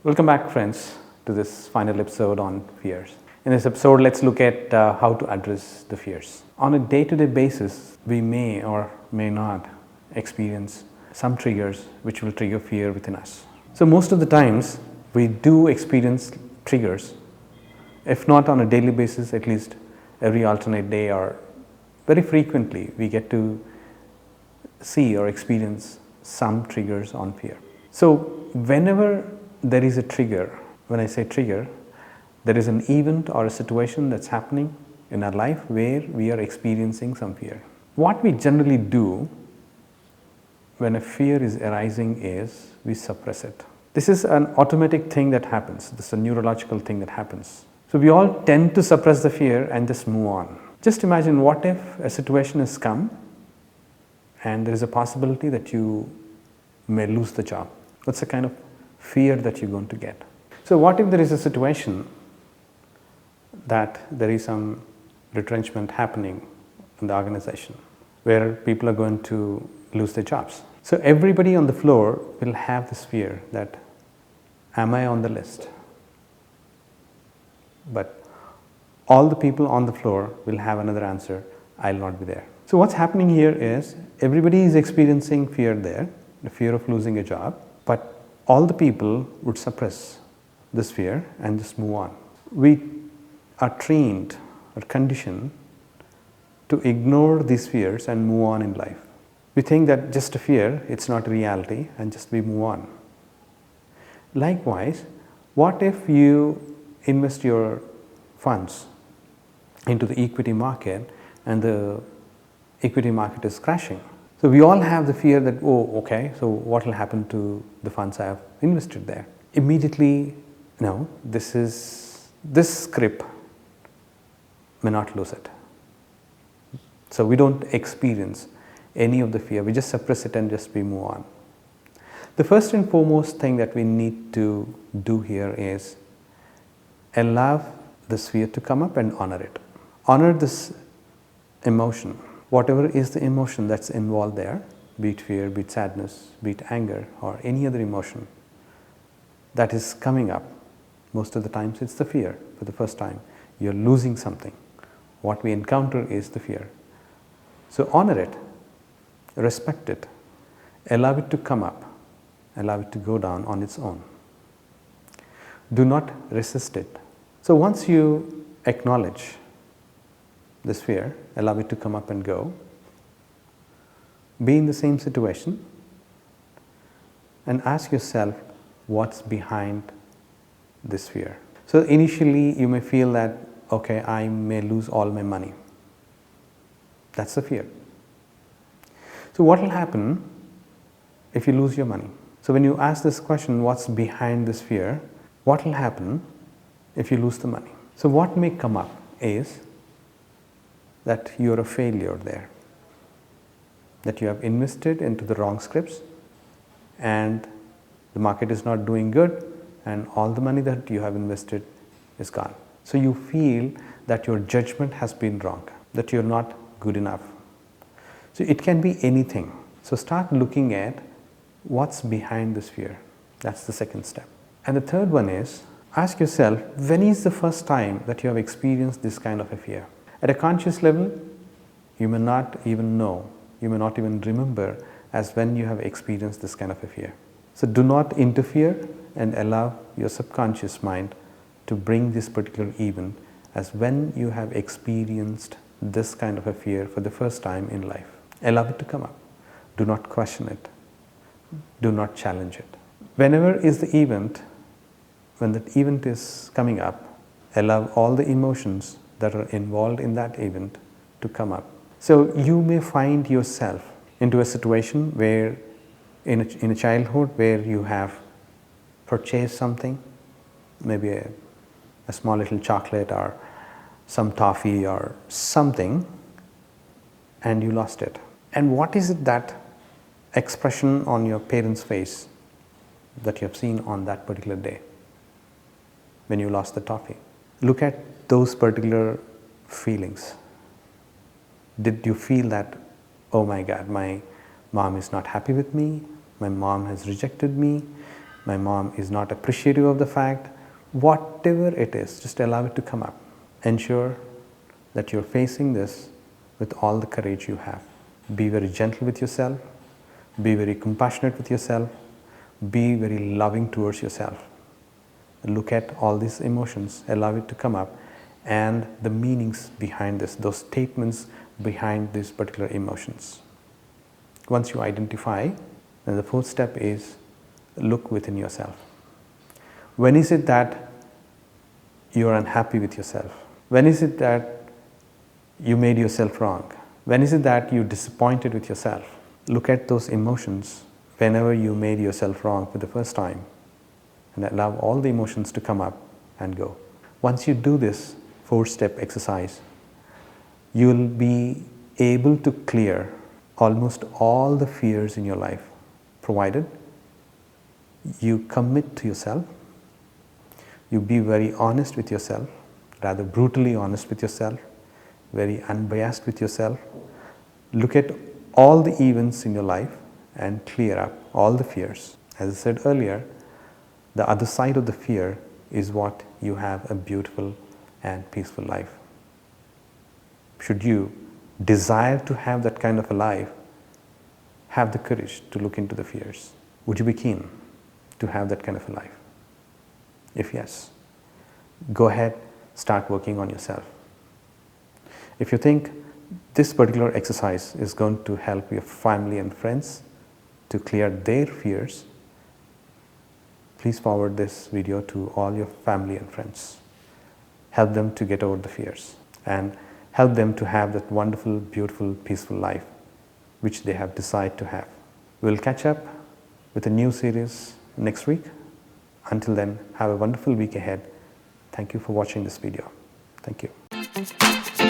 Welcome back, friends, to this final episode on fears. In this episode, let's look at how to address the fears. On a day-to-day basis, we may or may not experience some triggers which will trigger fear within us. So most of the times, we do experience triggers, if not on a daily basis, at least every alternate day, or very frequently we get to see or experience some triggers on fear. So whenever there is a trigger, when I say trigger, there is an event or a situation that's happening in our life where we are experiencing some fear. What we generally do when a fear is arising is we suppress it. This is an automatic thing that happens. This is a neurological thing that happens. So we all tend to suppress the fear and just move on. Just imagine, what if a situation has come and there is a possibility that you may lose the job? What's the kind of fear that you're going to get? So what if there is a situation that there is some retrenchment happening in the organization where people are going to lose their jobs? So everybody on the floor will have this fear that, am I on the list? But all the people on the floor will have another answer, I'll not be there. So what's happening here is everybody is experiencing fear there, the fear of losing a job, but all the people would suppress this fear and just move on. We are trained or conditioned to ignore these fears and move on in life. We think that just a fear, it's not a reality, and just we move on. Likewise, what if you invest your funds into the equity market and the equity market is crashing? So we all have the fear that, oh, okay, so what will happen to the funds I have invested there? Immediately, no, this script may not lose it. So we don't experience any of the fear, we just suppress it and just we move on. The first and foremost thing that we need to do here is allow this fear to come up and honor it. Honor this emotion. Whatever is the emotion that's involved there, be it fear, be it sadness, be it anger, or any other emotion that is coming up, most of the times it's the fear. For the first time, you're losing something. What we encounter is the fear. So honor it, respect it, allow it to come up, allow it to go down on its own. Do not resist it. So once you acknowledge this fear, allow it to come up and go, be in the same situation and ask yourself what's behind this fear. So initially you may feel that, okay, I may lose all my money. That's the fear. So what will happen if you lose your money? So when you ask this question, what's behind this fear, what will happen if you lose the money? So what may come up is that you're a failure there, that you have invested into the wrong scripts and the market is not doing good and all the money that you have invested is gone. So you feel that your judgment has been wrong, that you're not good enough. So it can be anything. So start looking at what's behind this fear. That's the second step. And the third one is, ask yourself, when is the first time that you have experienced this kind of a fear? At a conscious level, you may not even know, you may not even remember as when you have experienced this kind of a fear. So do not interfere and allow your subconscious mind to bring this particular event as when you have experienced this kind of a fear for the first time in life. Allow it to come up. Do not question it. Do not challenge it. Whenever is the event, when that event is coming up, allow all the emotions that are involved in that event to come up. So you may find yourself into a situation where in a childhood where you have purchased something, maybe a small little chocolate or some toffee or something, and you lost it. And what is it, that expression on your parents' face that you have seen on that particular day when you lost the toffee? Look at those particular feelings. Did you feel that, oh my God, my mom is not happy with me, my mom has rejected me, my mom is not appreciative of the fact, whatever it is, just allow it to come up. Ensure that you're facing this with all the courage you have. Be very gentle with yourself, be very compassionate with yourself, be very loving towards yourself. Look at all these emotions, allow it to come up, and the meanings behind this, those statements behind these particular emotions. Once you identify, then the fourth step is look within yourself. When is it that you are unhappy with yourself? When is it that you made yourself wrong? When is it that you're disappointed with yourself? Look at those emotions whenever you made yourself wrong for the first time, and allow all the emotions to come up and go. Once you do this 4-step exercise, you will be able to clear almost all the fears in your life, provided you commit to yourself, you be very honest with yourself, rather brutally honest with yourself, very unbiased with yourself. Look at all the events in your life and clear up all the fears. As I said earlier, the other side of the fear is what you have a beautiful and peaceful life. Should you desire to have that kind of a life, have the courage to look into the fears. Would you be keen to have that kind of a life? If yes, go ahead, start working on yourself. If you think this particular exercise is going to help your family and friends to clear their fears, please forward this video to all your family and friends. Help them to get over the fears and help them to have that wonderful, beautiful, peaceful life which they have decided to have. We'll catch up with a new series next week. Until then, have a wonderful week ahead. Thank you for watching this video. Thank you.